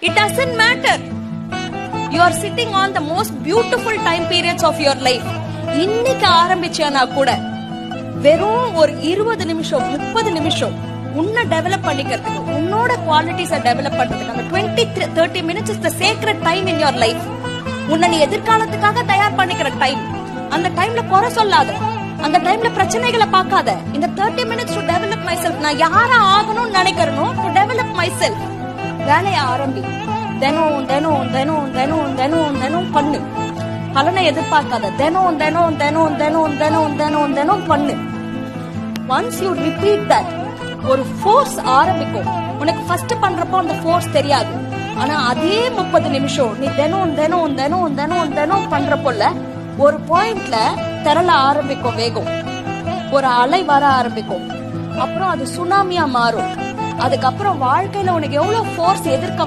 It doesn't matter. You are sitting on the most beautiful time periods of your life. இன்னைக்கு ஆரம்பிச்சேனா கூட வெறும் ஒரு 20 நிமிஷம் 30 நிமிஷம் உன்னை டெவலப் பண்ணிக்கிறதுக்கு, உன்னோட குவாலிட்டிஸை டெவலப் பண்றதுக்கு, அந்த 20-30 minutes is the sacred time in your life. உன்னை நீ எதிர்காலத்துக்காக தயார் பண்ணிக்கிற டைம். அந்த டைம்ல குறை சொல்லாத, அந்த டைம்ல பிரச்சனைகளை பார்க்காத. இந்த 30 minutes to develop myself, நான் யாரா ஆகணும்னு நினைக்கிறனோ to develop myself. வேலையை ஆரம்பி. தினம் தினம் தினம் தினம் தினம் தினம் பண்ணு. பலனை எதிர்பார்க்காத. தினம் தினம் தினம் தினம் தினம் தினம் தினம் பண்ணு. ஒன்ஸ் யூ ரிப்பீட் தட், ஒரு ஃபோர்ஸ் ஆரம்பிக்கும். உனக்கு ஃபர்ஸ்ட் பண்றப்போ அந்த ஃபோர்ஸ் தெரியாது. ஆனா அதே 30 நிமிஷம் நீ தினம் தினம் தினம் தினம் தினம் பண்றப்போல ஒரு பாயிண்ட்ல திரள ஆரம்பிக்கும் வேகம். ஒரு அலை வர ஆரம்பிக்கும். அப்புறம் அது சுனாமியா மாறும். அதுக்கப்புறம் வாழ்க்கையில உனக்கு எவ்வளவு ஃபோர்ஸ் எதிர்க்க